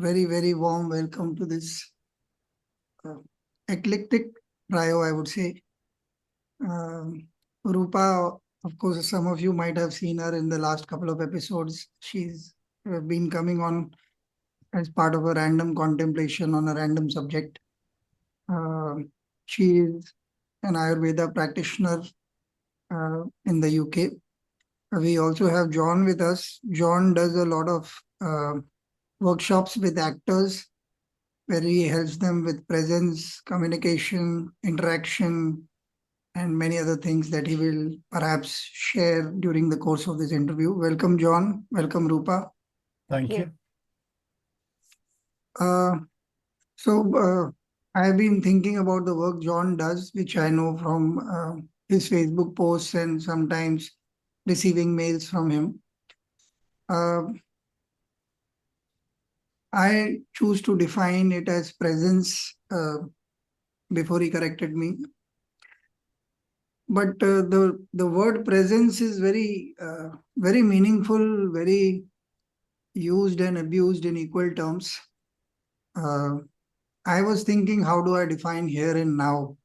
very, very warm welcome to this eclectic trio, I would say. Roopa, of course, some of you might have seen her in the last couple of episodes. She's been coming on as part of a random contemplation on a random subject. She is an Ayurveda practitioner in the UK. We also have John with us. John does a lot of workshops with actors where he helps them with presence, communication, interaction, and many other things that he will perhaps share during the course of this interview. Welcome, John. Welcome, Roopa. Thank you. I have been thinking about the work John does, which I know from his Facebook posts and sometimes receiving mails from him. I choose to define it as presence before he corrected me. But the word presence is very meaningful, very used and abused in equal terms. I was thinking, how do I define here and now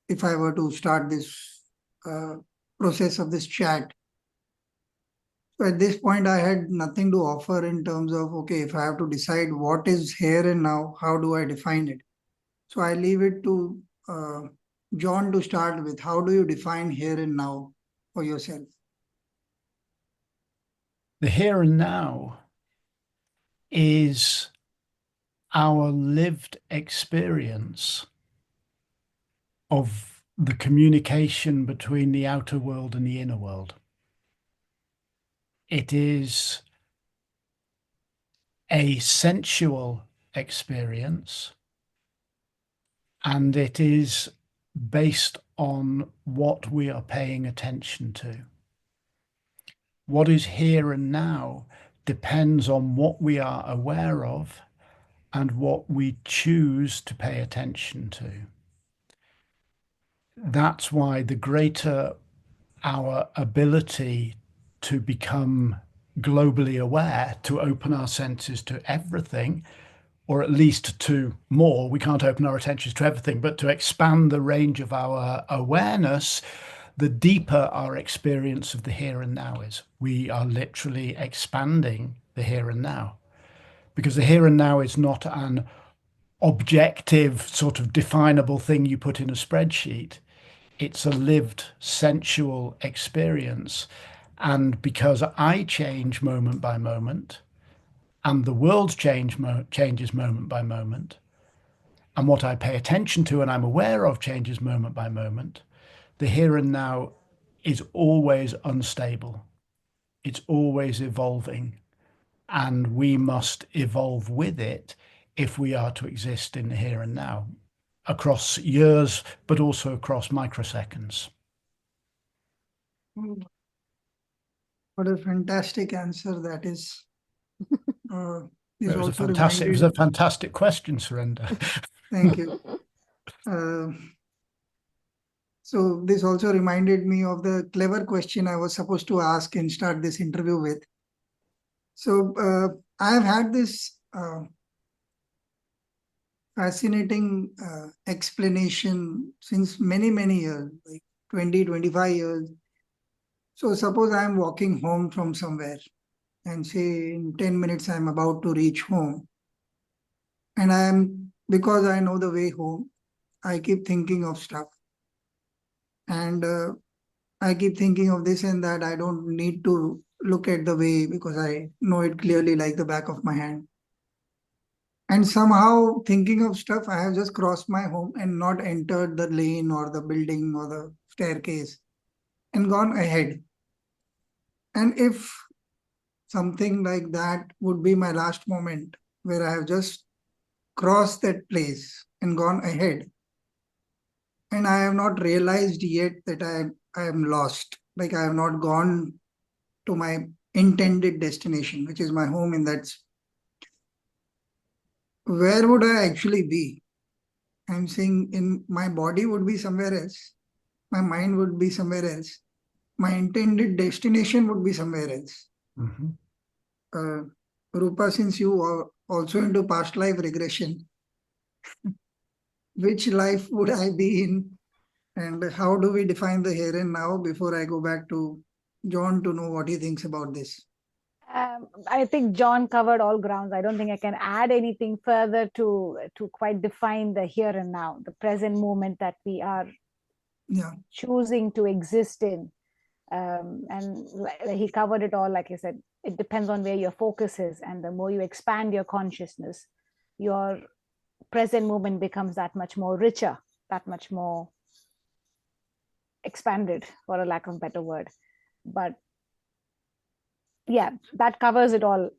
if I were to start this process of this chat? So at this point, I had nothing to offer in terms of, okay, if I have to decide what is here and now, how do I define it? So I leave it to John to start with. How do you define here and now for yourself? The here and now is our lived experience of the communication between the outer world and the inner world. It is a sensual experience, and it is based on what we are paying attention to. What is here and now depends on what we are aware of and what we choose to pay attention to. That's why the greater our ability to become globally aware, to open our senses to everything, or at least to more, we can't open our attentions to everything, but to expand the range of our awareness, the deeper our experience of the here and now is. We are literally expanding the here and now, because the here and now is not an objective sort of definable thing you put in a spreadsheet. It's a lived sensual experience. And because I change moment by moment, and the world changes moment by moment, and what I pay attention to and I'm aware of changes moment by moment, the here and now is always unstable. It's always evolving, and we must evolve with it if we are to exist in the here and now, across years, but also across microseconds. What a fantastic answer that is. It was a fantastic question, Surrender. Thank you. So this also reminded me of the clever question I was supposed to ask and start this interview with. So I've had this fascinating explanation since many, many years, like 20, 25 years. So suppose I'm walking home from somewhere and say in 10 minutes I'm about to reach home. And because I know the way home, I keep thinking of stuff. And I keep thinking of this and that. I don't need to look at the way because I know it clearly like the back of my hand. And somehow thinking of stuff, I have just crossed my home and not entered the lane or the building or the staircase and gone ahead. And if something like that would be my last moment where I have just crossed that place and gone ahead, and I have not realized yet that I am lost, like I have not gone to my intended destination, which is my home in that. Where would I actually be? I'm saying in my body would be somewhere else. My mind would be somewhere else. My intended destination would be somewhere else. Mm-hmm. Roopa, since you also into past life regression. Which life would I be in? And how do we define the here and now before I go back to John to know what he thinks about this? I think John covered all grounds. I don't think I can add anything further to quite define the here and now, the present moment that we are Yeah. choosing to exist in. And he covered it all. Like I said, it depends on where your focus is, and the more you expand your consciousness, your present moment becomes that much more richer, that much more expanded, for a lack of a better word. But yeah, that covers it all.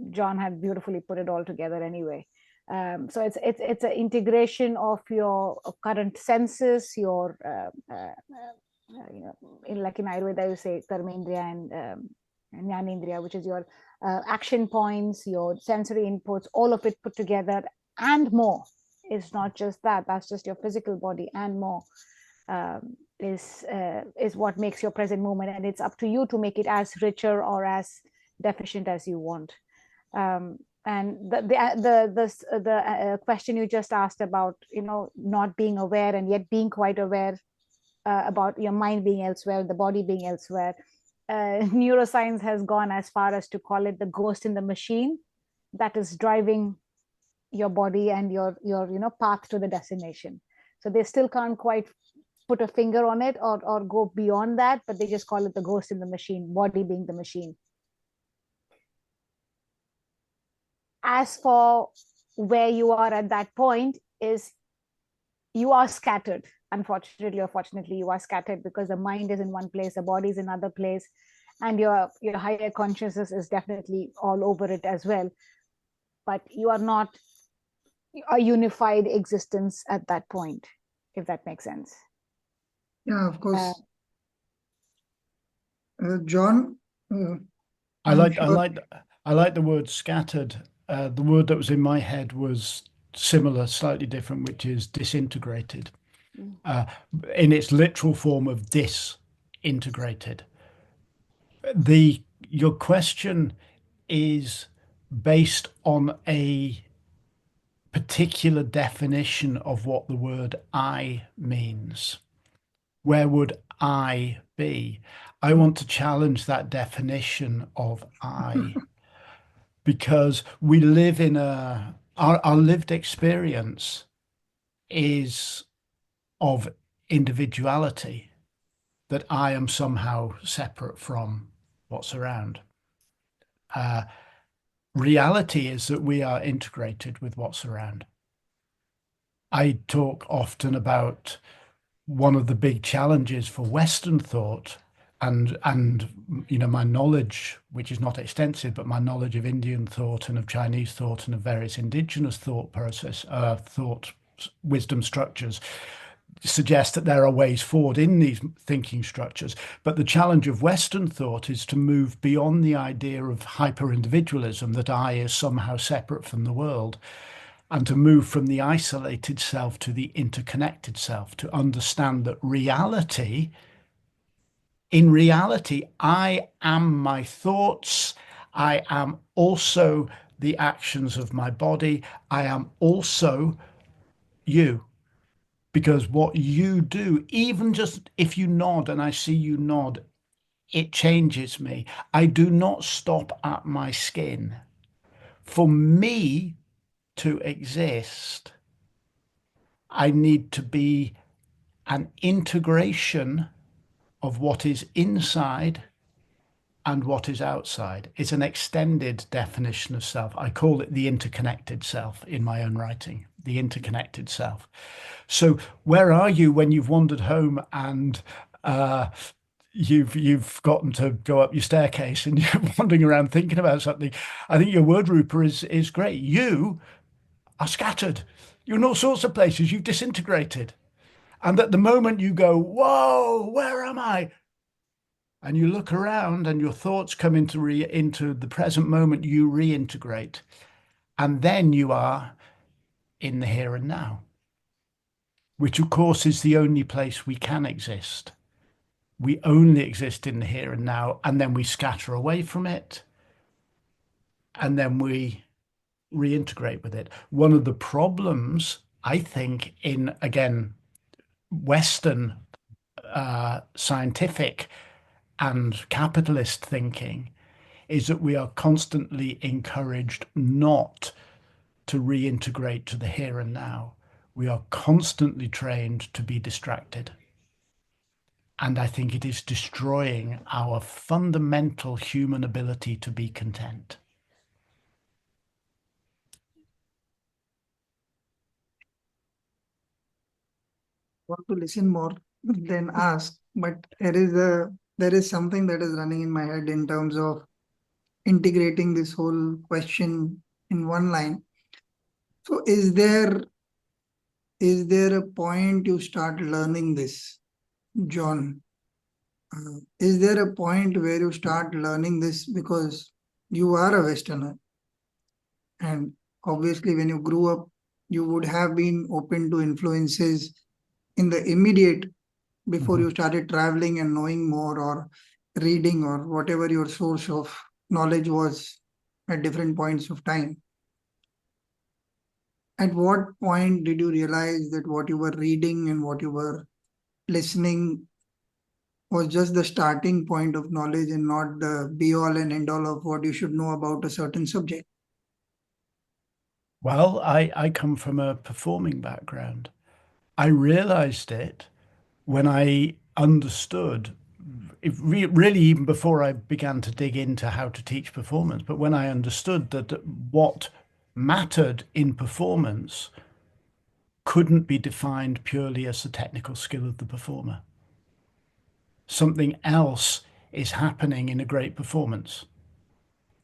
John had beautifully put it all together anyway. So it's an integration of your current senses, your like in Ayurveda you say karmendriya and jnanendriya, which is your action points, your sensory inputs, all of it put together and more. It's not just that. That's just your physical body and more. Is what makes your present moment, and it's up to you to make it as richer or as deficient as you want. And the question you just asked about, not being aware and yet being quite aware, about your mind being elsewhere, the body being elsewhere. Neuroscience has gone as far as to call it the ghost in the machine that is driving your body and your path to the destination. So they still can't quite put a finger on it or go beyond that, but they just call it the ghost in the machine, body being the machine. As for where you are at that point, is you are scattered. Unfortunately or fortunately, you are scattered because the mind is in one place, the body is in another place, and your higher consciousness is definitely all over it as well. But you are not a unified existence at that point, if that makes sense. Yeah, of course. John, I like the word scattered. The word that was in my head was similar, slightly different, which is disintegrated. In its literal form of disintegrated. Your question is based on a particular definition of what the word I means. Where would I be? I want to challenge that definition of I, because we live in our lived experience is of individuality, that I am somehow separate from what's around. Reality is that we are integrated with what's around. I talk often about one of the big challenges for Western thought and my knowledge, which is not extensive, but my knowledge of Indian thought and of Chinese thought and of various indigenous thought wisdom structures, suggest that there are ways forward in these thinking structures. But the challenge of Western thought is to move beyond the idea of hyper-individualism, that I is somehow separate from the world, and to move from the isolated self to the interconnected self, to understand that in reality, I am my thoughts. I am also the actions of my body. I am also you. Because what you do, even just if you nod and I see you nod, it changes me. I do not stop at my skin. For me to exist, I need to be an integration of what is inside and what is outside. It's an extended definition of self. I call it the interconnected self in my own writing, the interconnected self. So where are you when you've wandered home and you've gotten to go up your staircase and you're wandering around thinking about something? I think your word, Roopa, is great. You are scattered. You're in all sorts of places. You've disintegrated. And at the moment you go, whoa, where am I? And you look around and your thoughts come into the present moment, you reintegrate. And then you are in the here and now, which of course is the only place we can exist. We only exist in the here and now, and then we scatter away from it. And then we reintegrate with it. One of the problems, I think, in, again, Western scientific and capitalist thinking is that we are constantly encouraged not to reintegrate to the here and now. We are constantly trained to be distracted. And I think it is destroying our fundamental human ability to be content. Want to listen more than ask, but there is something that is running in my head in terms of integrating this whole question in one line. So is there a point you start learning this, John? Is there a point where you start learning this because you are a Westerner? And obviously, when you grew up, you would have been open to influences in the immediate before you started traveling and knowing more or reading or whatever your source of knowledge was at different points of time. At what point did you realize that what you were reading and what you were listening was just the starting point of knowledge and not the be all and end all of what you should know about a certain subject? Well, I come from a performing background. I realized it when I understood, really even before I began to dig into how to teach performance, but when I understood that what mattered in performance couldn't be defined purely as the technical skill of the performer. Something else is happening in a great performance.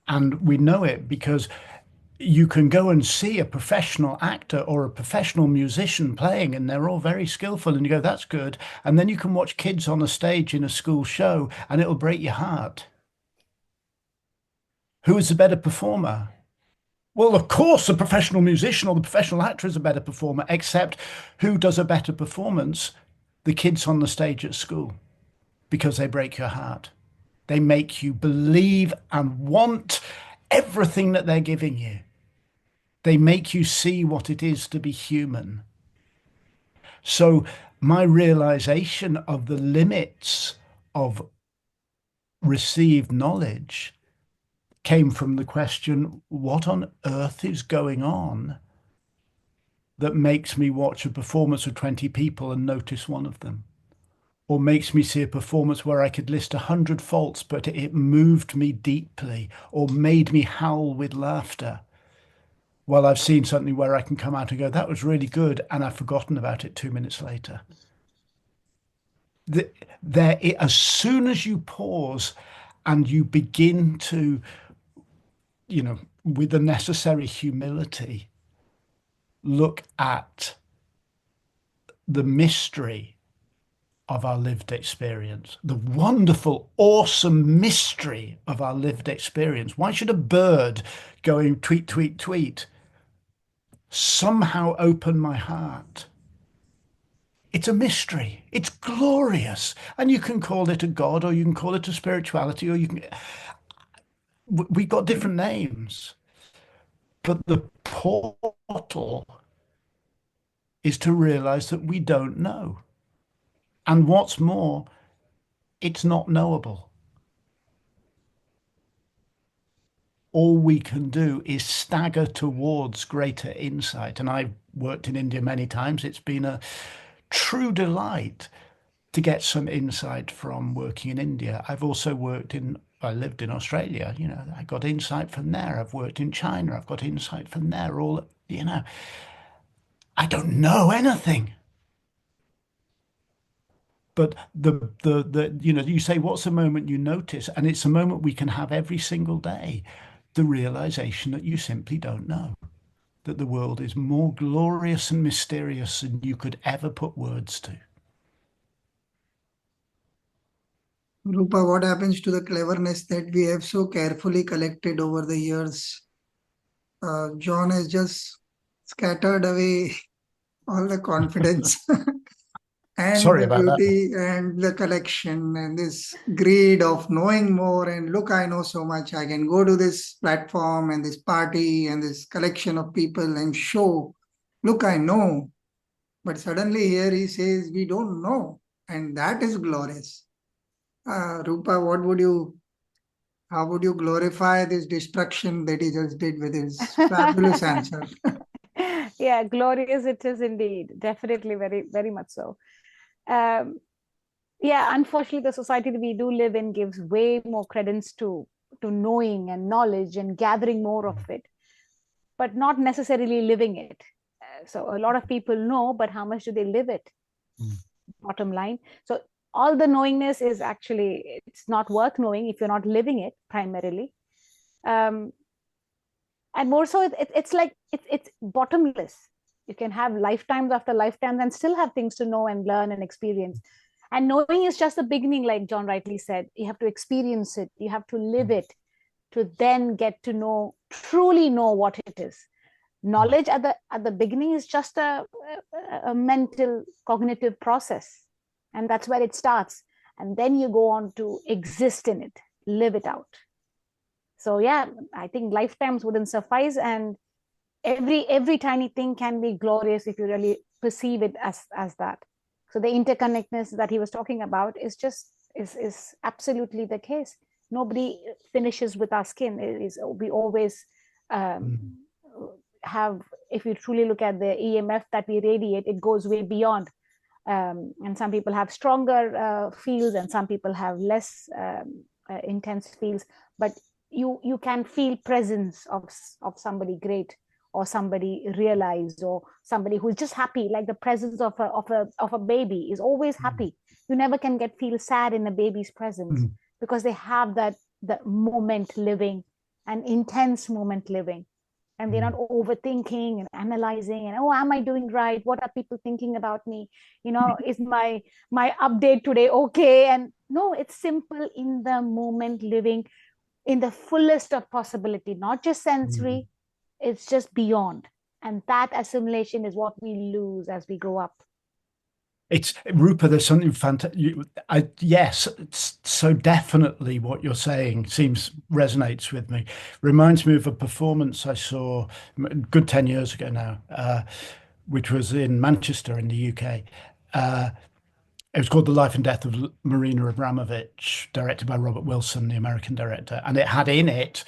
And we know it because you can go and see a professional actor or a professional musician playing and they're all very skillful and you go, that's good. And then you can watch kids on a stage in a school show and it'll break your heart. Who is the better performer? Well, of course, the professional musician or the professional actor is a better performer, except who does a better performance? The kids on the stage at school, because they break your heart. They make you believe and want everything that they're giving you. They make you see what it is to be human. So my realization of the limits of received knowledge came from the question, what on earth is going on that makes me watch a performance of 20 people and notice one of them? Or makes me see a performance where I could list 100 faults, but it moved me deeply or made me howl with laughter? Well, I've seen something where I can come out and go, that was really good, and I've forgotten about it 2 minutes later. As soon as you pause and you begin to, with the necessary humility, look at the mystery of our lived experience, the wonderful, awesome mystery of our lived experience. Why should a bird going tweet, tweet, tweet somehow open my heart? It's a mystery. It's glorious. And you can call it a God, or you can call it a spirituality, or you can. We've got different names. But the portal is to realize that we don't know. And what's more, it's not knowable. All we can do is stagger towards greater insight. And I've worked in India many times. It's been a true delight to get some insight from working in India. I've also I lived in Australia, I got insight from there. I've worked in China, I've got insight from there. I don't know anything. But you say, what's the moment you notice? And it's a moment we can have every single day. The realization that you simply don't know, that the world is more glorious and mysterious than you could ever put words to. Roopa, what happens to the cleverness that we have so carefully collected over the years? John has just scattered away all the confidence. and Sorry the about that. beauty and the collection and this greed of knowing more. And look, I know so much. I can go to this platform and this party and this collection of people and show, look, I know. But suddenly here he says, we don't know. And that is glorious. Rupa, how would you glorify this destruction that he just did with his fabulous answer? Yeah, glorious it is indeed. Definitely very, very much so. Yeah, unfortunately, the society that we do live in gives way more credence to knowing and knowledge and gathering more of it, but not necessarily living it. So a lot of people know, but how much do they live it? Bottom line. So all the knowingness is actually, it's not worth knowing if you're not living it primarily. And more so, it's like it's bottomless. You can have lifetimes after lifetimes and still have things to know and learn and experience. And knowing is just the beginning, like John rightly said. You have to experience it, you have to live it to then get to know, truly know what it is. Knowledge at the beginning is just a mental cognitive process, and that's where it starts, and then you go on to exist in it, live it out. So yeah, I think lifetimes wouldn't suffice, and every tiny thing can be glorious if you really perceive it as that. So the interconnectedness that he was talking about is absolutely the case. Nobody finishes with our skin. We always have, if you truly look at the EMF that we radiate, it goes way beyond. And some people have stronger fields, and some people have less intense fields. But you can feel presence of somebody great, or somebody realized, or somebody who's just happy. Like the presence of a baby is always happy. You never can feel sad in a baby's presence, because they have that moment living, an intense moment living, and they're not overthinking and analyzing and, oh, am I doing right? What are people thinking about me? Is my update today okay? And no, it's simple, in the moment living, in the fullest of possibility, not just sensory, it's just beyond. And that assimilation is what we lose as we grow up. It's Roopa, there's something fantastic. Yes, it's so definitely what you're saying resonates with me. Reminds me of a performance I saw a good 10 years ago now, which was in Manchester in the UK. It was called The Life and Death of Marina Abramovich, directed by Robert Wilson, the American director. And it had in it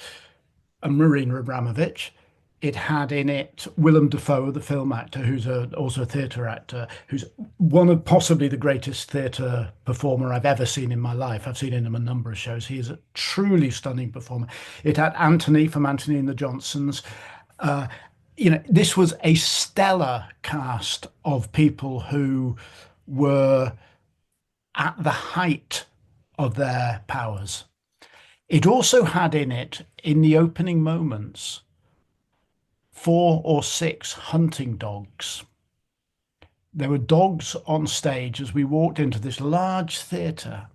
Marina Abramovich. It had in it Willem Dafoe, the film actor, who's also a theatre actor, who's one of possibly the greatest theatre performer I've ever seen in my life. I've seen him in a number of shows. He is a truly stunning performer. It had Anthony from Anthony and the Johnsons. This was a stellar cast of people who were at the height of their powers. It also had in it, in the opening moments, 4 or 6 hunting dogs. There were dogs on stage as we walked into this large theatre.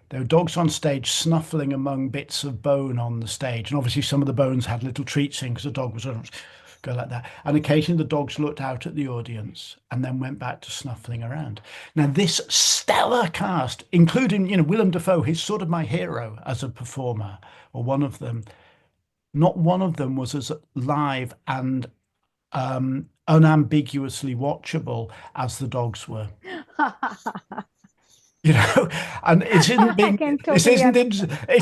There were dogs on stage snuffling among bits of bone on the stage. And obviously some of the bones had little treats in, because the dog was go like that. And occasionally the dogs looked out at the audience and then went back to snuffling around. Now this stellar cast, including, Willem Dafoe, he's sort of my hero as a performer, or one of them. Not one of them was as live and unambiguously watchable as the dogs were. And it's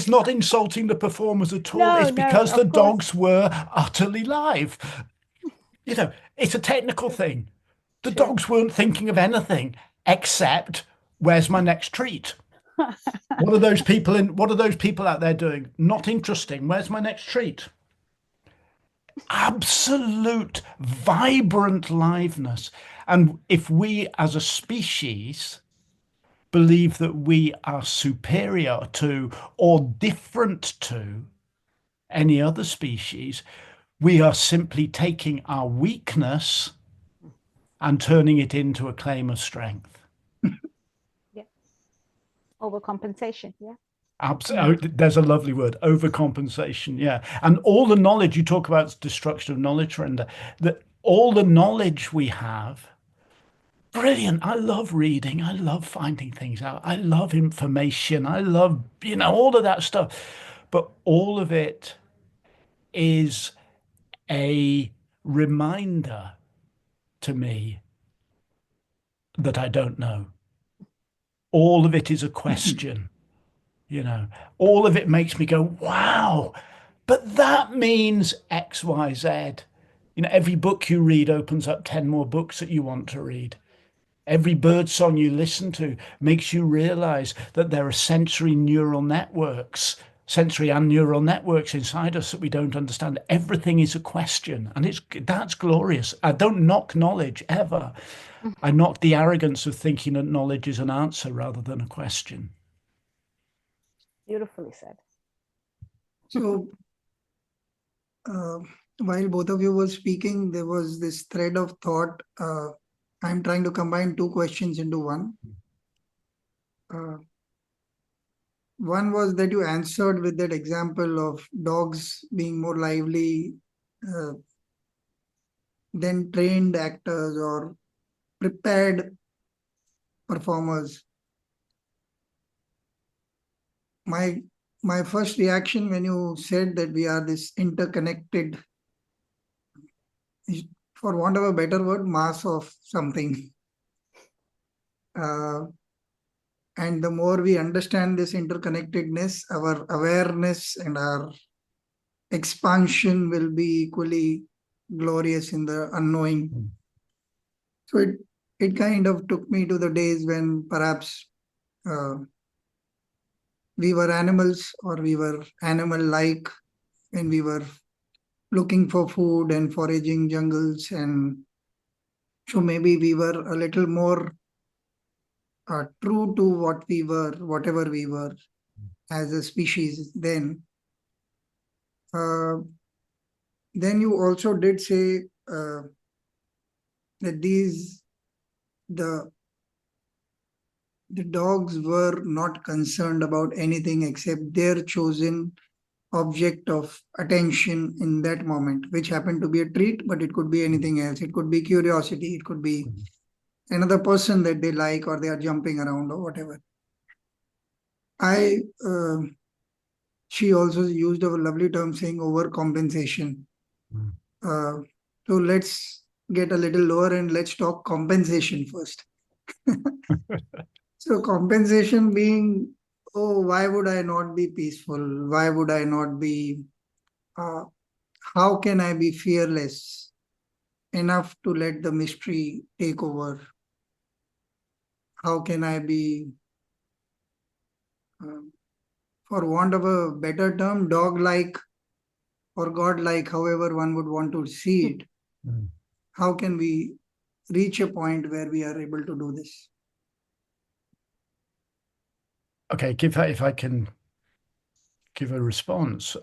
not insulting the performers at all. No, it's because the of course. dogs were utterly live. It's a technical thing. The dogs weren't thinking of anything except, where's my next treat? What are those people out there doing? Not interesting. Where's my next treat? Absolute vibrant liveness. And if we as a species believe that we are superior to or different to any other species, we are simply taking our weakness and turning it into a claim of strength. Yeah. Overcompensation. Yeah. Absolutely. There's a lovely word, overcompensation. Yeah. And all the knowledge you talk about, destruction of knowledge, Renda, that all the knowledge we have brilliant. I love reading. I love finding things out. I love information. I love, all of that stuff. But all of it is a reminder to me that I don't know. All of it is a question, all of it makes me go, wow, but that means X, Y, Z. Every book you read opens up 10 more books that you want to read. Every bird song you listen to makes you realize that there are sensory and neural networks inside us that we don't understand. Everything is a question, and that's glorious. I don't knock knowledge ever. I knock the arrogance of thinking that knowledge is an answer rather than a question. Beautifully said. So, while both of you were speaking, there was this thread of thought. I'm trying to combine two questions into one. One was that you answered with that example of dogs being more lively than trained actors or prepared performers. My first reaction when you said that we are this interconnected, for want of a better word, mass of something. And the more we understand this interconnectedness, our awareness and our expansion will be equally glorious in the unknowing. So it kind of took me to the days when perhaps we were animals, or we were animal-like, when we were looking for food and foraging jungles. And so maybe we were a little more true to what we were, whatever we were as a species then. Then you also did say that the dogs were not concerned about anything except their chosen object of attention in that moment, which happened to be a treat, but it could be anything else. It could be curiosity. It could be another person that they like, or they are jumping around, or whatever. She also used a lovely term saying overcompensation. So let's get a little lower and let's talk compensation first. So compensation being, oh, why would I not be peaceful? Why would I not be, how can I be fearless enough to let the mystery take over? How can I be, for want of a better term, dog-like or God-like, however one would want to see it? How can we reach a point where we are able to do this? Okay, if I can give a response.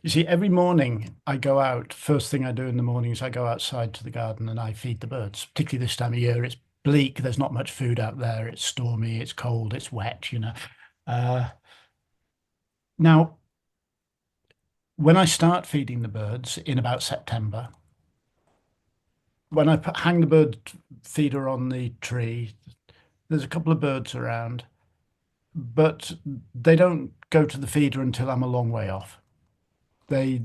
You see, every morning I go out, first thing I do in the morning is I go outside to the garden and I feed the birds, particularly this time of year. It's bleak, there's not much food out there, it's stormy, it's cold, it's wet, Now, when I start feeding the birds in about September, when I hang the bird feeder on the tree, there's a couple of birds around, but they don't go to the feeder until I'm a long way off. They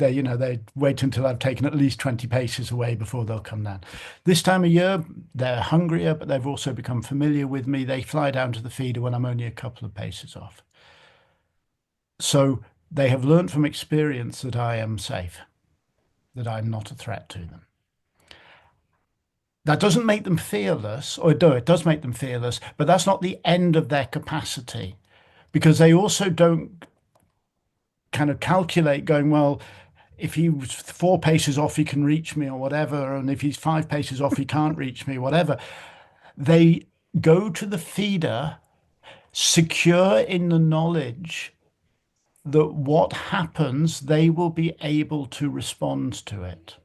wait until I've taken at least 20 paces away before they'll come down. This time of year, they're hungrier, but they've also become familiar with me. They fly down to the feeder when I'm only a couple of paces off. So they have learned from experience that I am safe, that I'm not a threat to them. That doesn't make them fearless, or no, it does make them fearless, but that's not the end of their capacity, because they also don't kind of calculate going, well, if he was 4 paces off, he can reach me or whatever. And if he's 5 paces off, he can't reach me, whatever. They go to the feeder secure in the knowledge that what happens, they will be able to respond to it.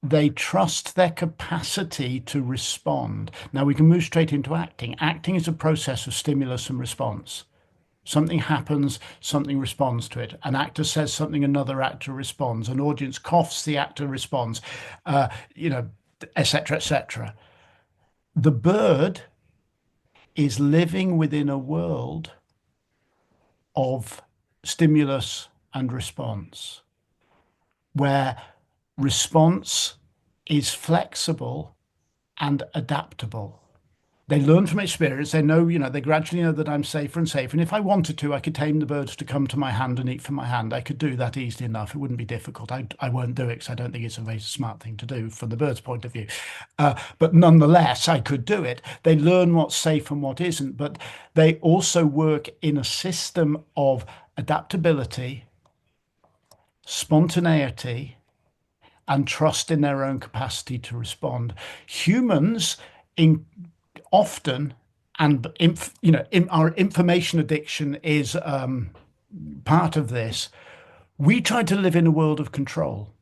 They trust their capacity to respond. Now we can move straight into acting. Acting is a process of stimulus and response. Something happens, something responds to it. An actor says something, another actor responds. An audience coughs, the actor responds, etc., etc. the bird is living within a world of stimulus and response, where response is flexible and adaptable. They learn from experience. They know, they gradually know that I'm safer and safer. And if I wanted to, I could tame the birds to come to my hand and eat from my hand. I could do that easily enough. It wouldn't be difficult. I won't do it because I don't think it's a very smart thing to do from the bird's point of view. But nonetheless, I could do it. They learn what's safe and what isn't. But they also work in a system of adaptability, spontaneity, and trust in their own capacity to respond. Humans often, and our information addiction is part of this. We try to live in a world of control,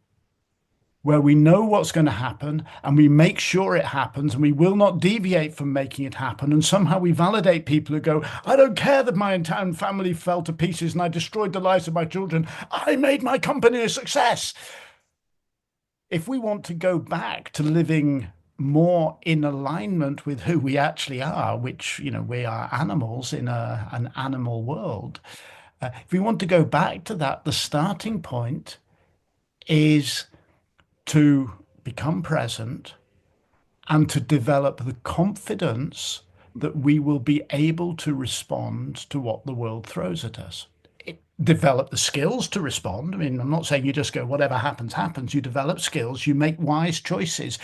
where we know what's going to happen and we make sure it happens, and we will not deviate from making it happen. And somehow we validate people who go, I don't care that my entire family fell to pieces and I destroyed the lives of my children. I made my company a success. If we want to go back to living more in alignment with who we actually are, which, we are animals in an animal world. If we want to go back to that, the starting point is to become present and to develop the confidence that we will be able to respond to what the world throws at us. Develop the skills to respond. I mean, I'm not saying you just go, whatever happens, happens. You develop skills, you make wise choices.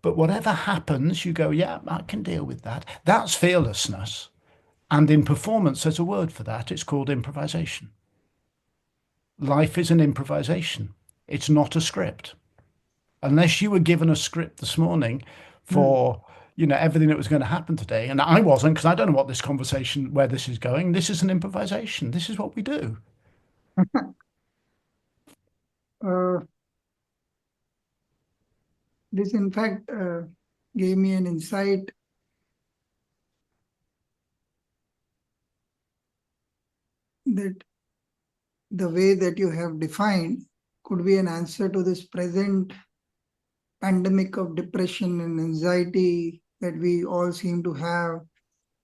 But whatever happens, you go, yeah, I can deal with that. That's fearlessness. And in performance, there's a word for that. It's called improvisation. Life is an improvisation. It's not a script. Unless you were given a script this morning for, everything that was going to happen today. And I wasn't, because I don't know what this conversation, where this is going. This is an improvisation. This is what we do. This, in fact, gave me an insight that the way that you have defined could be an answer to this present pandemic of depression and anxiety that we all seem to have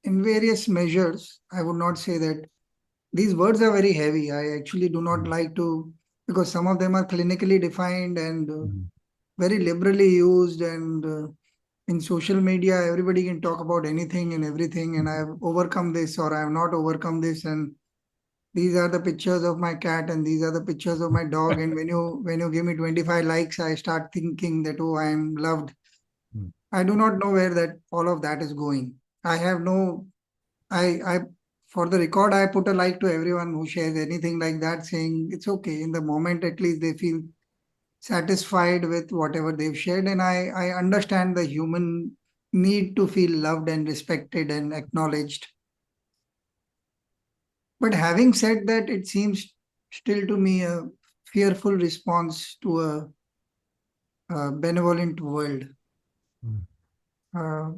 in various measures. I would not say that these words are very heavy. I actually do not like to, because some of them are clinically defined and very liberally used, and in social media, everybody can talk about anything and everything, and I have overcome this or I have not overcome this, and these are the pictures of my cat and these are the pictures of my dog, and when you give me 25 likes, I start thinking that, oh, I am loved. I do not know where that all of that is going. I have no, I for the record, I put a like to everyone who shares anything like that, saying it's okay. In the moment, at least they feel satisfied with whatever they've shared, and I understand the human need to feel loved and respected and acknowledged. But having said that, it seems still to me a fearful response to a benevolent world. Roopa,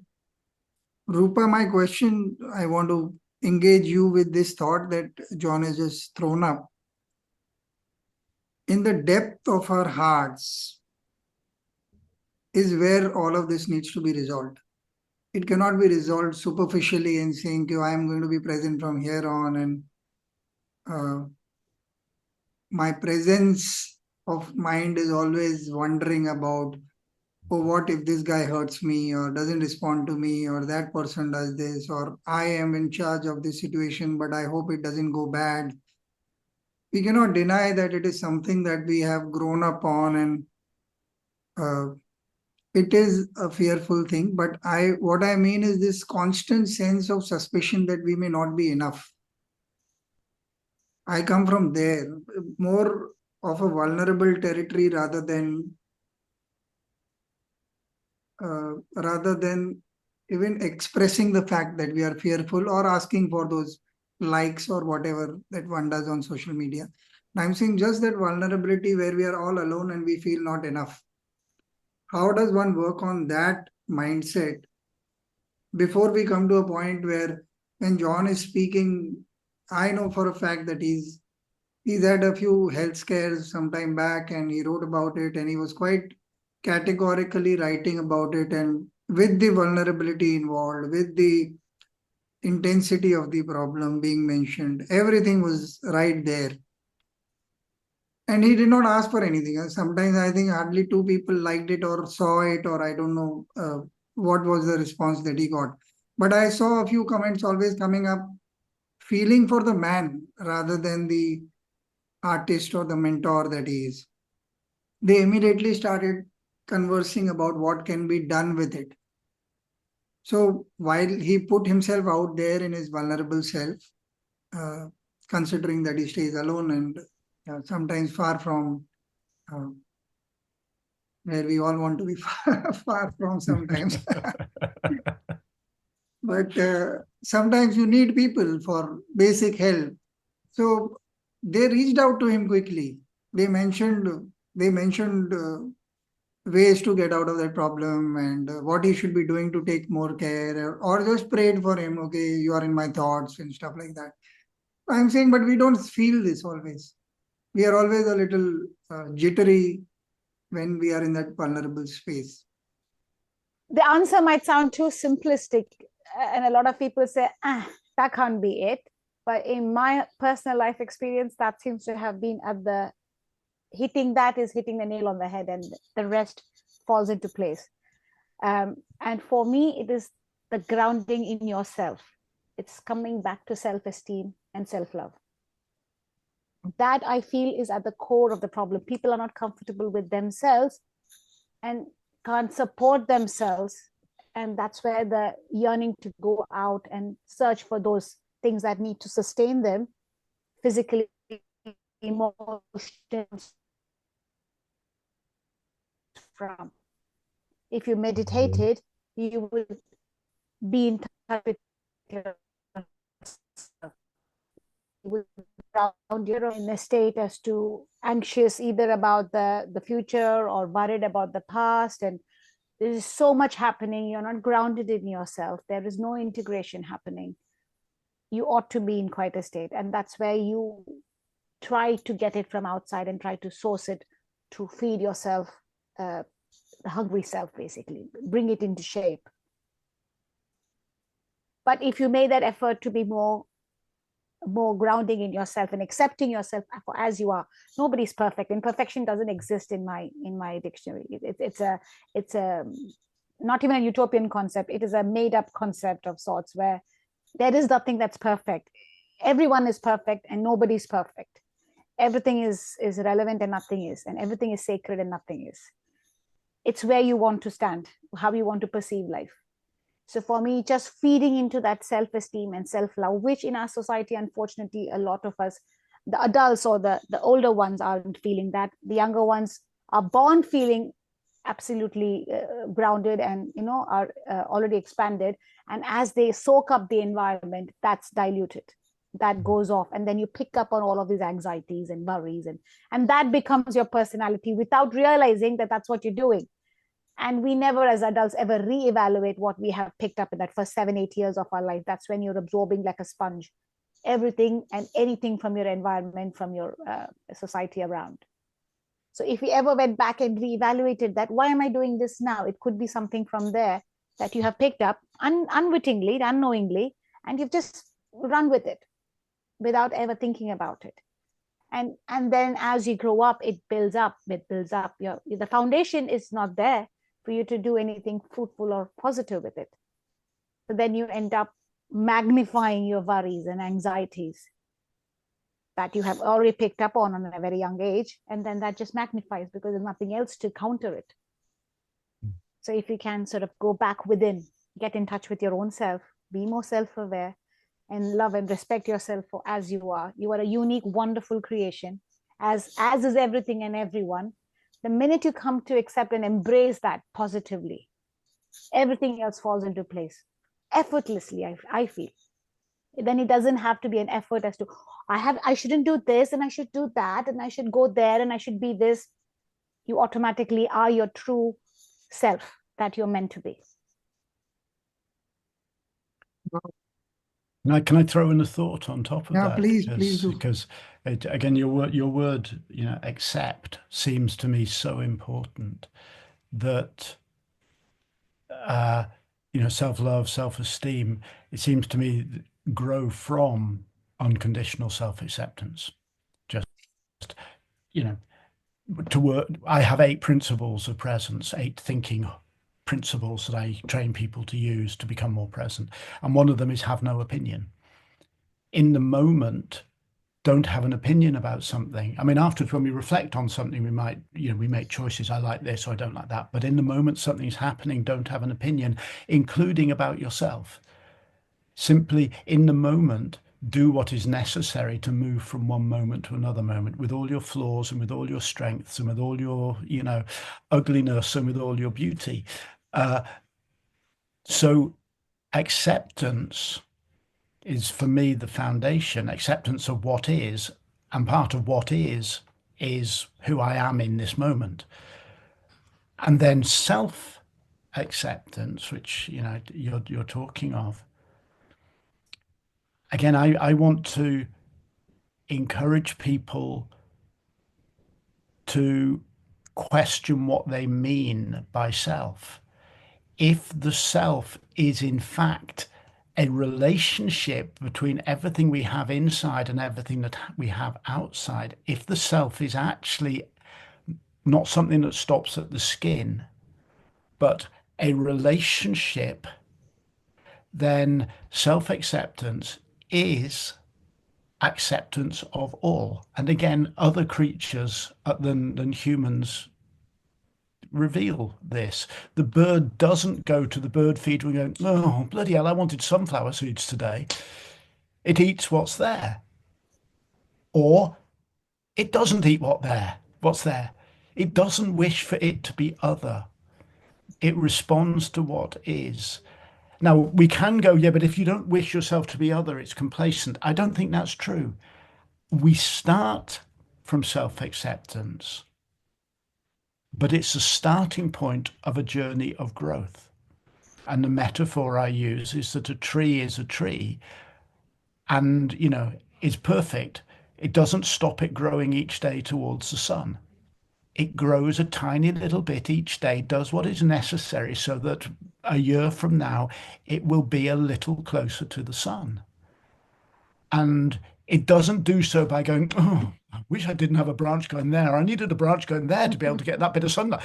my question, I want to engage you with this thought that John has just thrown up. In the depth of our hearts is where all of this needs to be resolved. It cannot be resolved superficially and saying, I am going to be present from here on, and my presence of mind is always wondering about, oh, what if this guy hurts me or doesn't respond to me, or that person does this, or I am in charge of this situation, but I hope it doesn't go bad. We cannot deny that it is something that we have grown up on, and it is a fearful thing. But what I mean is this constant sense of suspicion that we may not be enough. I come from there, more of a vulnerable territory rather than even expressing the fact that we are fearful or asking for those likes or whatever that one does on social media. I'm saying just that vulnerability where we are all alone and we feel not enough. How does one work on that mindset before we come to a point where, when John is speaking, I know for a fact that he's had a few health scares some time back, and he wrote about it, and he was quite categorically writing about it, and with the vulnerability involved, with the intensity of the problem being mentioned, everything was right there. And he did not ask for anything. Sometimes I think hardly two people liked it or saw it, or I don't know what was the response that he got. But I saw a few comments always coming up, feeling for the man rather than the artist or the mentor that he is. They immediately started conversing about what can be done with it. So while he put himself out there in his vulnerable self, considering that he stays alone and sometimes far from where we all want to be far from sometimes. But sometimes you need people for basic help. So they reached out to him quickly. They mentioned ways to get out of that problem and what he should be doing to take more care, or just prayed for him. Okay, you are in my thoughts and stuff like that. I'm saying, but we don't feel this always. We are always a little jittery when we are in that vulnerable space. The answer might sound too simplistic, and a lot of people say, that can't be it. But in my personal life experience, that seems to have been hitting the nail on the head, and the rest falls into place. And for me, it is the grounding in yourself. It's coming back to self-esteem and self-love. That I feel is at the core of the problem. People are not comfortable with themselves and can't support themselves. And that's where the yearning to go out and search for those things that need to sustain them physically, emotions from. If you meditated, you will be in touch with yourself. You will ground you're in a state as to anxious either about the future or worried about the past, and there is so much happening. You're not grounded in yourself. There is no integration happening. You ought to be in quite a state, and that's where you try to get it from outside and try to source it to feed yourself, the hungry self, basically bring it into shape. But if you made that effort to be more grounding in yourself and accepting yourself as you are, nobody's perfect. Imperfection doesn't exist in my dictionary. It's a not even a utopian concept. It is a made up concept of sorts, where there is nothing that's perfect. Everyone is perfect and nobody's perfect. Everything is relevant and nothing is, and everything is sacred and nothing is. It's where you want to stand, how you want to perceive life. So for me, just feeding into that self-esteem and self-love, which in our society, unfortunately, a lot of us, the adults or the older ones, aren't feeling that. The younger ones are born feeling absolutely grounded and are already expanded. And as they soak up the environment, that's diluted, that goes off, and then you pick up on all of these anxieties and worries, and that becomes your personality without realizing that that's what you're doing. And we never, as adults, ever reevaluate what we have picked up in that first 7-8 years of our life. That's when you're absorbing like a sponge everything and anything from your environment, from your society around. So if we ever went back and reevaluated that, why am I doing this now? It could be something from there that you have picked up unwittingly, unknowingly, and you've just run with it without ever thinking about it. And then as you grow up, it builds up. The foundation is not there for you to do anything fruitful or positive with it. So then you end up magnifying your worries and anxieties that you have already picked up on a very young age, and then that just magnifies because there's nothing else to counter it. So if you can sort of go back within, get in touch with your own self, be more self-aware, and love and respect yourself for as you are. You are a unique, wonderful creation, as is everything and everyone. The minute you come to accept and embrace that positively, everything else falls into place effortlessly, I feel. Then it doesn't have to be an effort as to, I shouldn't do this and I should do that and I should go there and I should be this. You automatically are your true self that you're meant to be. Can I throw in a thought on top of that? Please do. Because again, your word, accept seems to me so important, that self-love, self-esteem, it seems to me, grow from unconditional self-acceptance. Just, you know, to work, I have 8 principles of presence, 8 thinking principles that I train people to use to become more present. And one of them is have no opinion. In the moment, don't have an opinion about something. I mean, afterwards, when we reflect on something, we might, we make choices. I like this or I don't like that. But in the moment something's happening, don't have an opinion, including about yourself. Simply in the moment, do what is necessary to move from one moment to another moment, with all your flaws and with all your strengths and with all your, ugliness and with all your beauty. So acceptance is, for me, the foundation. Acceptance of what is, and part of what is who I am in this moment. And then self-acceptance, which you're talking of. Again, I want to encourage people to question what they mean by self. If the self is in fact a relationship between everything we have inside and everything that we have outside, if the self is actually not something that stops at the skin, but a relationship, then self-acceptance is acceptance of all. And again, other creatures than humans reveal this. The bird doesn't go to the bird feeder and go, oh, bloody hell, I wanted sunflower seeds today. It eats what's there. Or it doesn't eat what's there. It doesn't wish for it to be other. It responds to what is. Now, we can go, yeah, but if you don't wish yourself to be other, it's complacent. I don't think that's true. We start from self-acceptance, but it's a starting point of a journey of growth. And the metaphor I use is that a tree is a tree and, is perfect. It doesn't stop it growing each day towards the sun. It grows a tiny little bit each day, does what is necessary so that a year from now, it will be a little closer to the sun. And it doesn't do so by going, oh, I wish I didn't have a branch going there. I needed a branch going there to be able to get that bit of sunlight.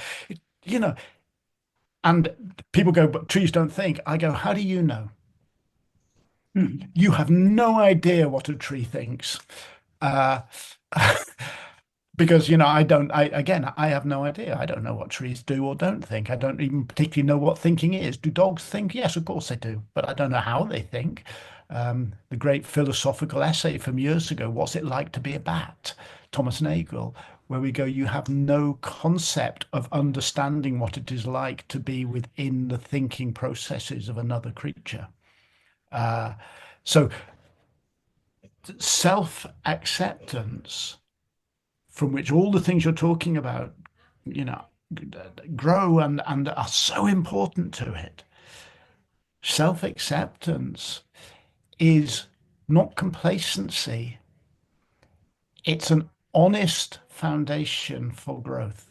And people go, but trees don't think. I go, how do you know? You have no idea what a tree thinks. Because, I have no idea. I don't know what trees do or don't think. I don't even particularly know what thinking is. Do dogs think? Yes, of course they do. But I don't know how they think. The great philosophical essay from years ago, What's It Like to Be a Bat? Thomas Nagel, where we go, you have no concept of understanding what it is like to be within the thinking processes of another creature. So self-acceptance, from which all the things you're talking about, grow and are so important to it. Self-acceptance is not complacency. It's an honest foundation for growth.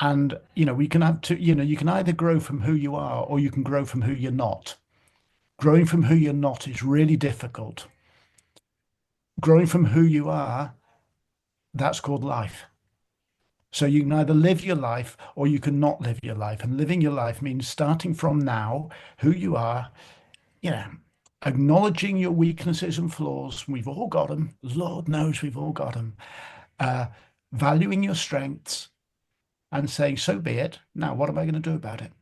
And, we can have to, you can either grow from who you are or you can grow from who you're not. Growing from who you're not is really difficult. Growing from who you are, that's called life. So you can either live your life or you can not live your life. And living your life means starting from now, who you are, acknowledging your weaknesses and flaws. We've all got them. Lord knows we've all got them. Valuing your strengths and saying, so be it. Now, what am I going to do about it?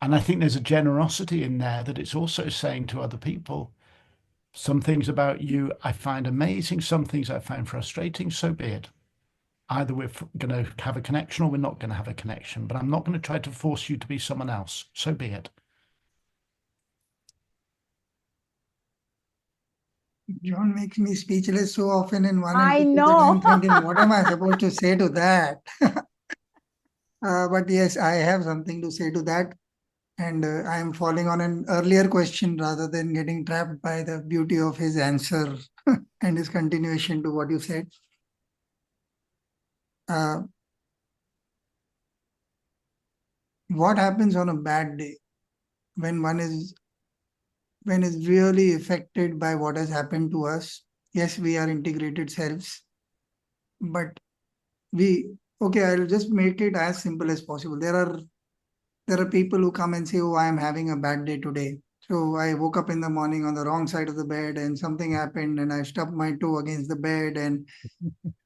And I think there's a generosity in there that it's also saying to other people, some things about you I find amazing, some things I find frustrating, so be it. Either we're going to have a connection or we're not going to have a connection, but I'm not going to try to force you to be someone else. So be it. John makes me speechless so often in one I interview that know. I'm thinking, what am I supposed to say to that? But yes, I have something to say to that. And I am falling on an earlier question rather than getting trapped by the beauty of his answer and his continuation to what you said. what happens on a bad day when one is really affected by what has happened to us. Yes, we are integrated selves, but I'll just make it as simple as possible. There are people who come and say, oh, I am having a bad day today. So I woke up in the morning on the wrong side of the bed and something happened and I stubbed my toe against the bed and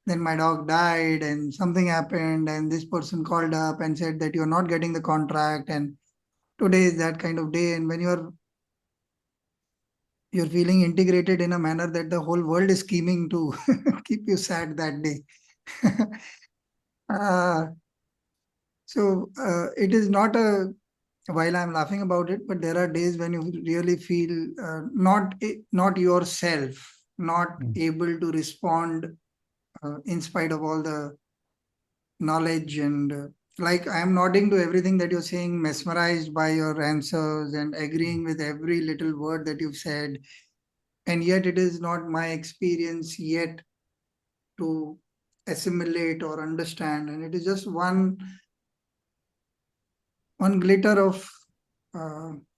then my dog died and something happened and this person called up and said that you're not getting the contract and today is that kind of day. And when you're feeling integrated in a manner that the whole world is scheming to keep you sad that day. uh, it is not a while I'm laughing about it, but there are days when you really feel not yourself, not able to respond in spite of all the knowledge and like I am nodding to everything that you're saying, mesmerized by your answers and agreeing with every little word that you've said, and yet it is not my experience yet to assimilate or understand, and it is just one glitter of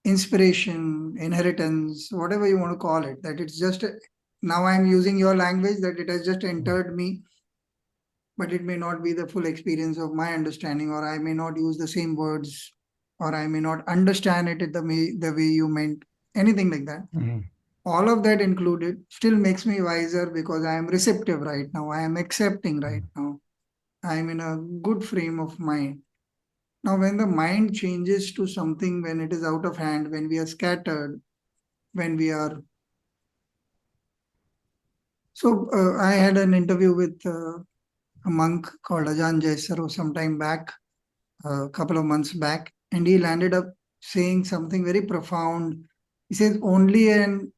inspiration, inheritance, whatever you want to call it, that it's just now I'm using your language, that it has just entered me, but it may not be the full experience of my understanding, or I may not use the same words, or I may not understand it the way you meant, anything like that. All of that included still makes me wiser because I am receptive right now, I am accepting right now, I am in a good frame of mind. Now, when the mind changes to something, when it is out of hand, when we are scattered, when we are. So, I had an interview with a monk called Ajahn Jaisaro some time back, a couple of months back, and he landed up saying something very profound. He says, only an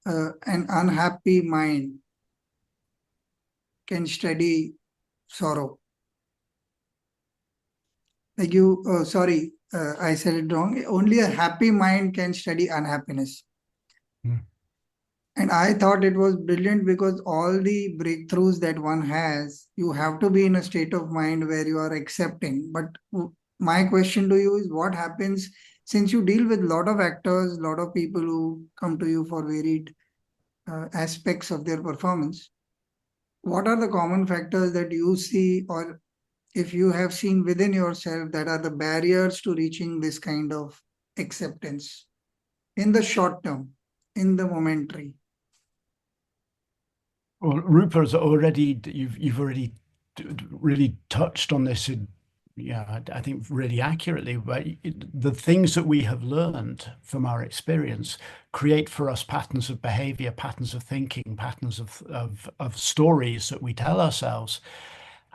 unhappy mind can study sorrow. Like I said it wrong. Only a happy mind can study unhappiness. And I thought it was brilliant because all the breakthroughs that one has, you have to be in a state of mind where you are accepting. But my question to you is what happens since you deal with a lot of actors, a lot of people who come to you for varied aspects of their performance. What are the common factors that you see, or if you have seen within yourself, that are the barriers to reaching this kind of acceptance in the short term, in the momentary? Well, Roopa has already, you've already really touched on this in, I think really accurately, but the things that we have learned from our experience create for us patterns of behavior, patterns of thinking, patterns of stories that we tell ourselves.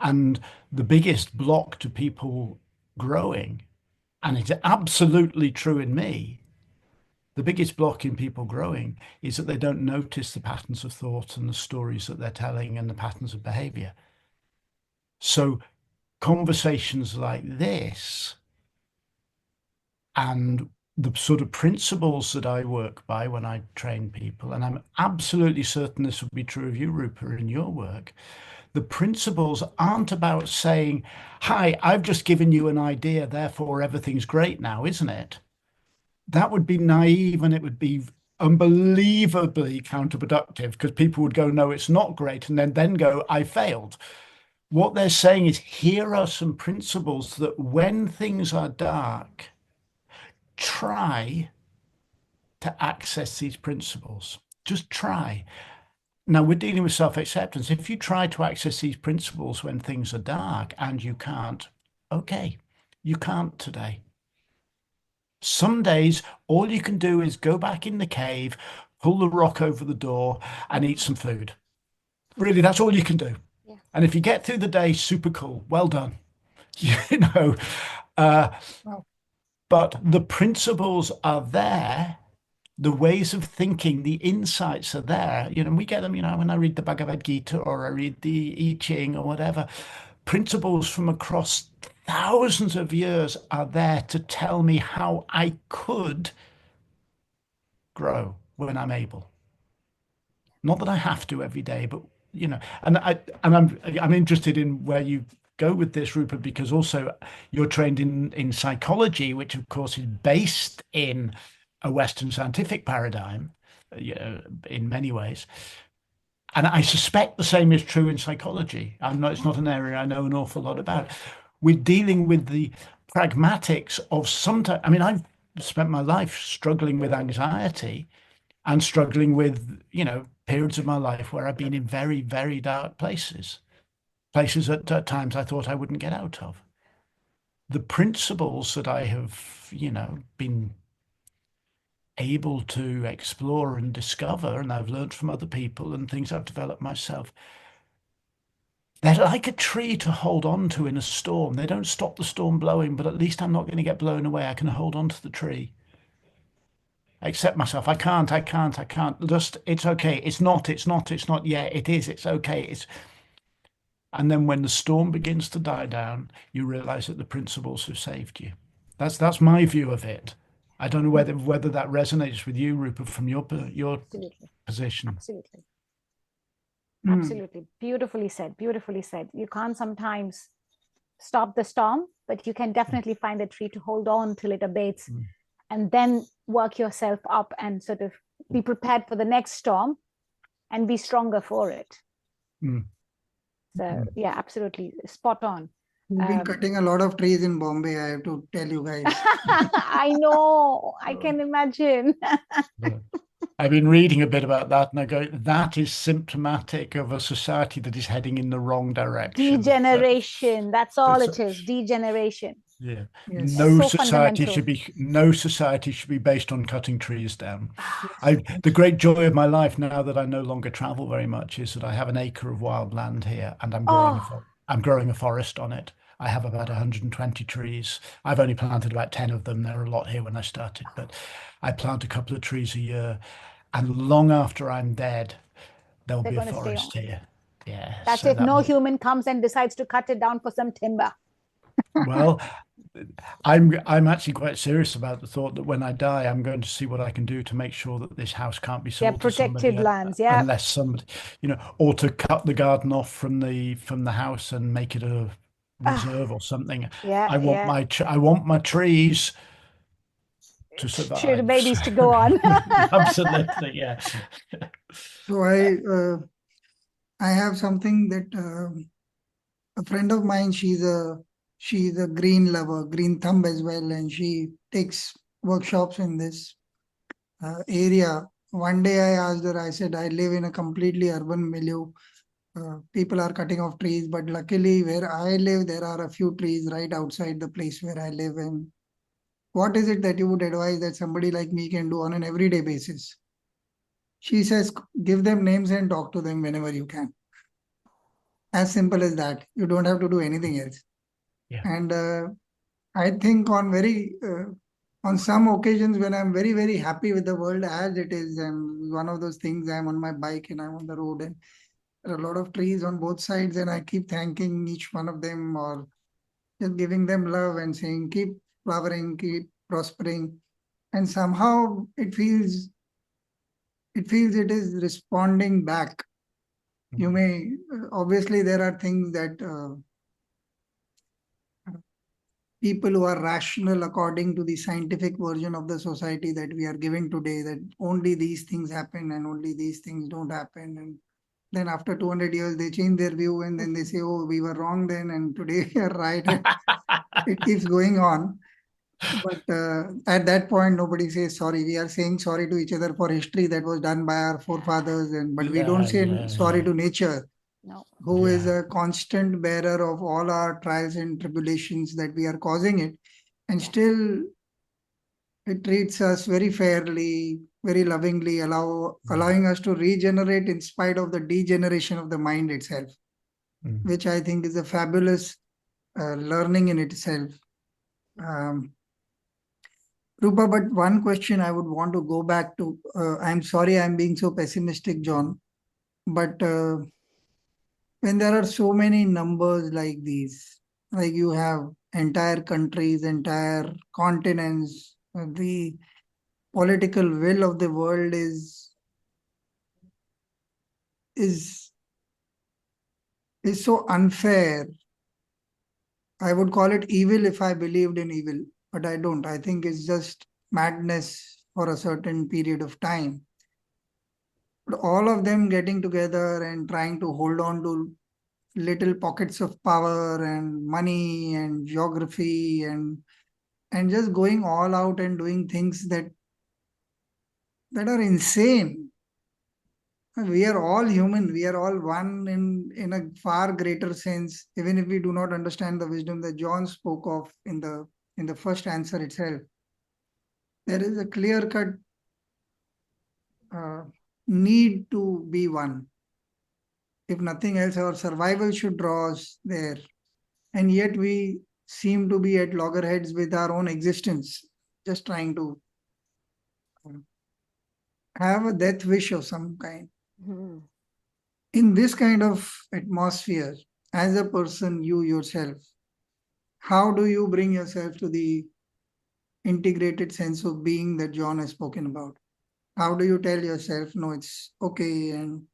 And the biggest block to people growing, and it's absolutely true in me, the biggest block in people growing is that they don't notice the patterns of thought and the stories that they're telling and the patterns of behavior. So conversations like this and the sort of principles that I work by when I train people, and I'm absolutely certain this would be true of you, Roopa, in your work, the principles aren't about saying, hi, I've just given you an idea, therefore everything's great now, isn't it? That would be naive and it would be unbelievably counterproductive because people would go, no, it's not great, and then go, I failed. What they're saying is, here are some principles that when things are dark, try to access these principles. Just try. Now, we're dealing with self-acceptance. If you try to access these principles when things are dark and you can't, okay, you can't today. Some days, all you can do is go back in the cave, pull the rock over the door, and eat some food. Really, that's all you can do. Yeah. And if you get through the day, super cool. Well done. You know, but the principles are there. The ways of thinking, the insights are there. We get them, when I read the Bhagavad Gita or I read the I Ching or whatever. Principles from across thousands of years are there to tell me how I could grow when I'm able. Not that I have to every day, but and I'm interested in where you go with this, Roopa, because also you're trained in psychology, which of course is based in a Western scientific paradigm, in many ways. And I suspect the same is true in psychology. It's not an area I know an awful lot about. We're dealing with the pragmatics of sometimes. I mean, I've spent my life struggling with anxiety and struggling with, periods of my life where I've been in very, very dark places at times I thought I wouldn't get out of. The principles that I have, been able to explore and discover, and I've learned from other people and things I've developed myself, they're like a tree to hold on to in a storm. They don't stop the storm blowing, but at least I'm not going to get blown away. I can hold on to the tree. I accept myself. I can't. Just, it's okay. It's not. Yeah, it is. It's okay. And then when the storm begins to die down, you realize that the principles have saved you. That's my view of it. I don't know whether that resonates with you, Rupert, from your Absolutely. position. Absolutely. Mm. Absolutely. Beautifully said. Beautifully said. You can't sometimes stop the storm, but you can definitely find a tree to hold on till it abates, and then work yourself up and sort of be prepared for the next storm and be stronger for it. So yeah, absolutely spot on. We've been cutting a lot of trees in Bombay, I have to tell you guys. I know, I can imagine. I've been reading a bit about that, and I go, that is symptomatic of a society that is heading in the wrong direction. Degeneration, that's all it is, degeneration. Yeah. Yes. No So society fundamental. should be based on cutting trees down. The great joy of my life now that I no longer travel very much is that I have an acre of wild land here, and I'm growing a forest on it. I have about 120 trees. I've only planted about 10 of them. There were a lot here when I started, but I plant a couple of trees a year, and long after I'm dead, there'll be a forest here. Yeah. That's so if no human comes and decides to cut it down for some timber. Well, I'm actually quite serious about the thought that when I die, I'm going to see what I can do to make sure that this house can't be sold to somebody, protected lands, yeah. unless somebody, or to cut the garden off from the house and make it a reserve or something. Yeah, I want my trees to survive. Sure, the babies to go on. Absolutely, yeah. So I have something that a friend of mine, she's a green lover, green thumb as well, and she takes workshops in this area. One day I asked her, I said, I live in a completely urban milieu. People are cutting off trees, but luckily where I live, there are a few trees right outside the place where I live. And what is it that you would advise that somebody like me can do on an everyday basis? She says, give them names and talk to them whenever you can. As simple as that. You don't have to do anything else. Yeah. And I think on some occasions when I'm very, very happy with the world as it is, and one of those things, I'm on my bike and I'm on the road, and there are a lot of trees on both sides, and I keep thanking each one of them or just giving them love and saying, keep flowering, keep prospering. And somehow it feels it is responding back. You may, obviously there are things that people who are rational according to the scientific version of the society that we are giving today, that only these things happen and only these things don't happen. And then after 200 years, they change their view and then they say, oh, we were wrong then and today we are right. And it keeps going on. But at that point, nobody says sorry. We are saying sorry to each other for history that was done by our forefathers, but we don't say sorry to nature, who is a constant bearer of all our trials and tribulations that we are causing it. And still, it treats us very fairly, very lovingly, allowing us to regenerate in spite of the degeneration of the mind itself, which I think is a fabulous learning in itself. Roopa, but one question I would want to go back to. I'm sorry I'm being so pessimistic, John, but when there are so many numbers like these, like you have entire countries, entire continents, the political will of the world is so unfair I would call it evil if I believed in evil, but I don't. I think it's just madness for a certain period of time. But all of them getting together and trying to hold on to little pockets of power and money and geography and just going all out and doing things that are insane. We are all human. We are all one in a far greater sense, even if we do not understand the wisdom that John spoke of in the first answer itself. There is a clear-cut need to be one. If nothing else, our survival should draw us there. And yet we seem to be at loggerheads with our own existence, just trying to have a death wish of some kind. Mhm. In this kind of atmosphere, as a person, you yourself, how do you bring yourself to the integrated sense of being that John has spoken about? How do you tell yourself, no, it's okay, and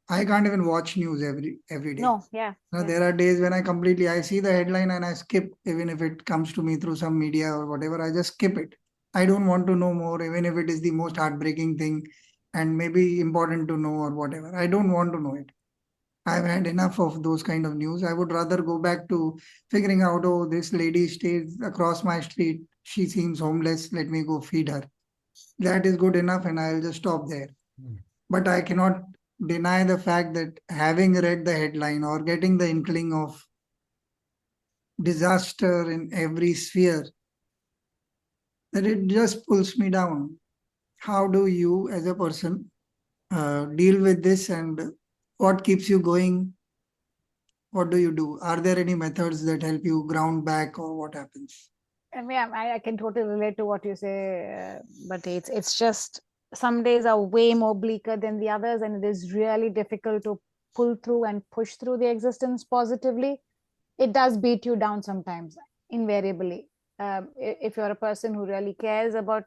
I can't even watch news every day. No, yeah. Now, yeah. there are days when I see the headline and I skip, even if it comes to me through some media or whatever, I just skip it. I don't want to know more, even if it is the most heartbreaking thing and maybe important to know or whatever. I don't want to know it. I've had enough of those kind of news. I would rather go back to figuring out, oh, this lady stays across my street. She seems homeless. Let me go feed her. That is good enough, and I'll just stop there. But I cannot deny the fact that having read the headline or getting the inkling of disaster in every sphere, that it just pulls me down. How do you, as a person, deal with this, and what keeps you going? What do you do? Are there any methods that help you ground back, or what happens? I mean, I can totally relate to what you say, but it's just some days are way more bleaker than the others, and it is really difficult to pull through and push through the existence positively. It does beat you down sometimes, invariably. If you're a person who really cares about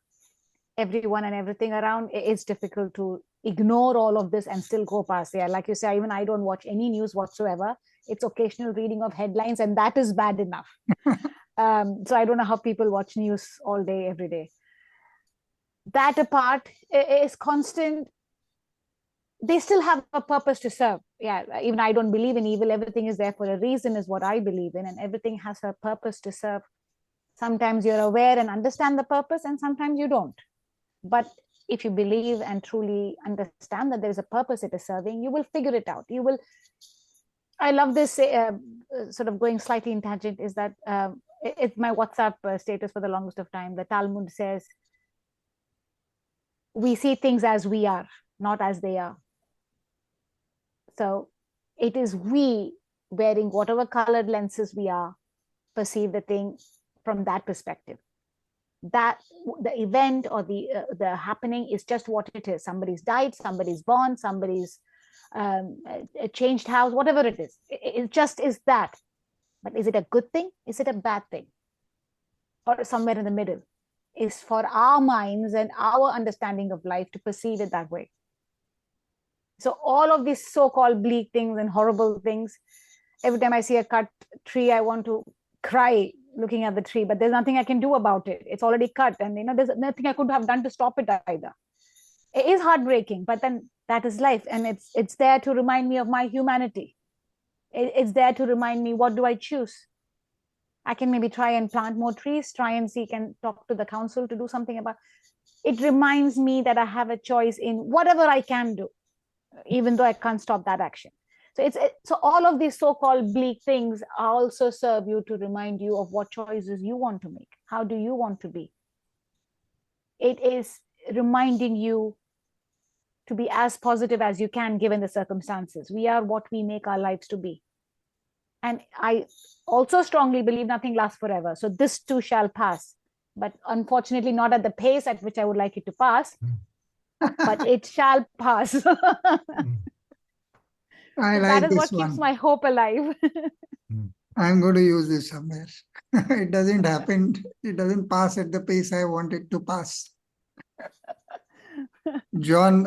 everyone and everything around, it's difficult to ignore all of this and still go past. Yeah, like you say, even I don't watch any news whatsoever. It's occasional reading of headlines, and that is bad enough. So I don't know how people watch news all day, every day. That apart, is constant. They still have a purpose to serve. Yeah, even I don't believe in evil. Everything is there for a reason, is what I believe in, and everything has a purpose to serve. Sometimes you're aware and understand the purpose, and sometimes you don't. But if you believe and truly understand that there's a purpose it is serving, you will figure it out. You will. I love this sort of going slightly in tangent, is that it's my WhatsApp status for the longest of time. The Talmud says, we see things as we are, not as they are. So it is we, wearing whatever colored lenses we are, perceive the thing from that perspective. That the event or the happening is just what it is. Somebody's died, somebody's born, somebody's changed house, whatever it is. It just is that. But is it a good thing? Is it a bad thing? Or somewhere in the middle? Is for our minds and our understanding of life to perceive it that way. So all of these so-called bleak things and horrible things, every time I see a cut tree, I want to cry looking at the tree, but there's nothing I can do about it. It's already cut, and there's nothing I could have done to stop it either. It is heartbreaking, but then that is life, and it's there to remind me of my humanity. It's there to remind me, what do I choose? I can maybe try and plant more trees, try and seek and talk to the council to do something about it. Reminds me that I have a choice in whatever I can do, even though I can't stop that action. So so all of these so-called bleak things also serve you to remind you of what choices you want to make. How do you want to be? It is reminding you to be as positive as you can given the circumstances. We are what we make our lives to be. And I also strongly believe nothing lasts forever. So this too shall pass. But unfortunately, not at the pace at which I would like it to pass. But it shall pass. I like that is this what one. Keeps my hope alive. I'm going to use this somewhere. It doesn't happen. It doesn't pass at the pace I want it to pass. John,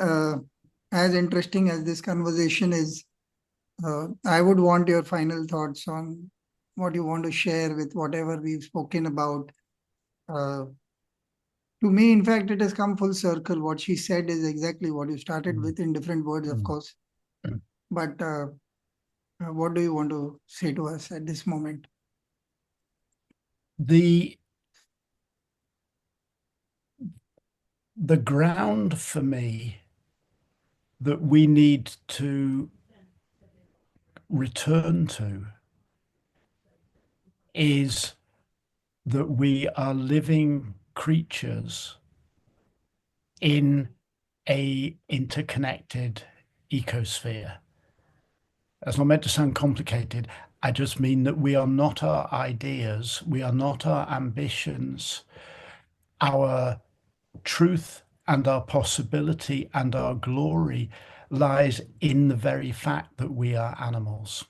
as interesting as this conversation is, I would want your final thoughts on what you want to share with whatever we've spoken about. To me, in fact, it has come full circle. What she said is exactly what you started with, in different words, of course. But what do you want to say to us at this moment? The ground for me that we need to return to is that we are living creatures in a interconnected ecosphere. That's not meant to sound complicated. I just mean that we are not our ideas, we are not our ambitions. Our truth and our possibility and our glory lies in the very fact that we are animals.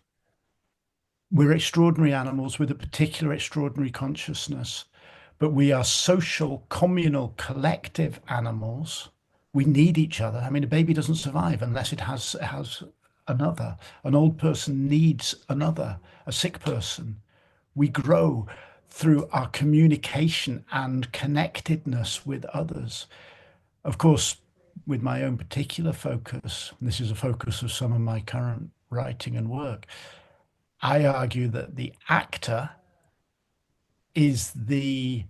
We're extraordinary animals with a particular extraordinary consciousness, but we are social, communal, collective animals. We need each other. I mean, a baby doesn't survive unless it has another. An old person needs another, a sick person. We grow through our communication and connectedness with others. Of course, with my own particular focus, and this is a focus of some of my current writing and work, I argue that the actor is the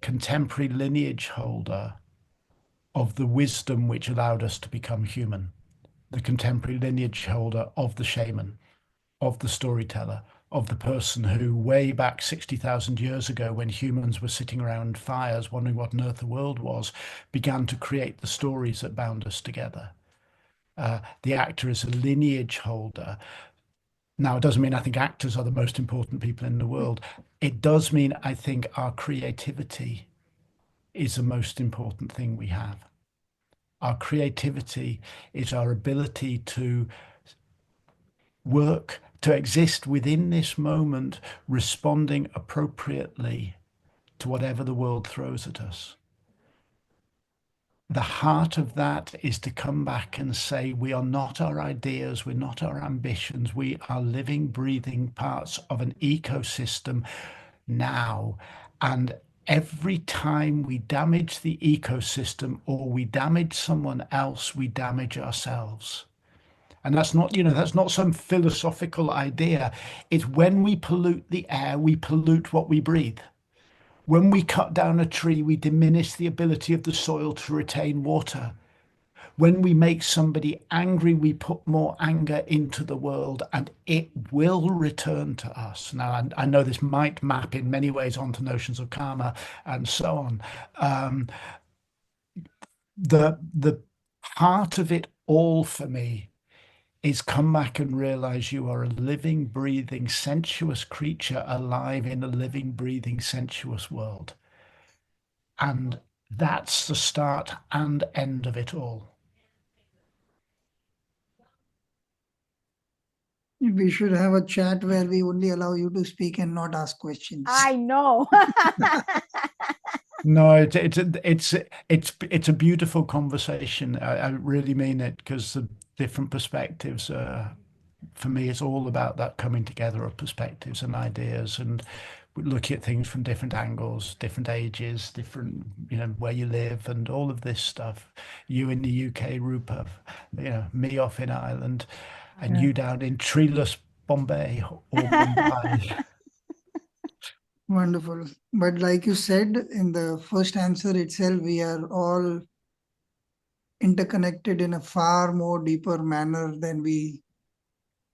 contemporary lineage holder of the wisdom which allowed us to become human, the contemporary lineage holder of the shaman, of the storyteller, of the person who way back 60,000 years ago, when humans were sitting around fires wondering what on earth the world was, began to create the stories that bound us together. The actor is a lineage holder. Now, it doesn't mean I think actors are the most important people in the world. It does mean I think our creativity is the most important thing we have. Our creativity is our ability to work, to exist within this moment, responding appropriately to whatever the world throws at us. The heart of that is to come back and say, we are not our ideas, we're not our ambitions, we are living, breathing parts of an ecosystem now. And every time we damage the ecosystem or we damage someone else, we damage ourselves. And that's not, that's not some philosophical idea. It's when we pollute the air, we pollute what we breathe. When we cut down a tree, we diminish the ability of the soil to retain water. When we make somebody angry, we put more anger into the world and it will return to us. Now, I know this might map in many ways onto notions of karma and so on. The heart of it all for me is come back and realize you are a living, breathing, sensuous creature alive in a living, breathing, sensuous world. And that's the start and end of it all. We should have a chat where we only allow you to speak and not ask questions. I know. No, it's a beautiful conversation. I really mean it, because the different perspectives, for me, it's all about that coming together of perspectives and ideas, and looking at things from different angles, different ages, different, where you live and all of this stuff. You in the UK, Roopa, me off in Ireland, and you down in treeless Bombay or Mumbai. Wonderful. But like you said in the first answer itself, we are all interconnected in a far more deeper manner than we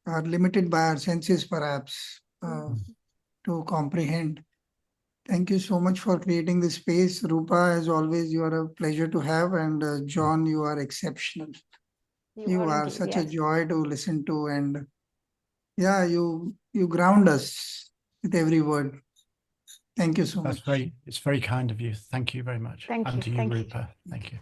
are limited by our senses, perhaps, to comprehend. Thank you so much for creating this space. Roopa, as always, you are a pleasure to have. And John, you are exceptional. You are indeed, such yes. a joy to listen to. And yeah, you ground us with every word. Thank you so much. It's very kind of you. Thank you very much. Thank and you. to you, Thank you. Roopa. Thank you.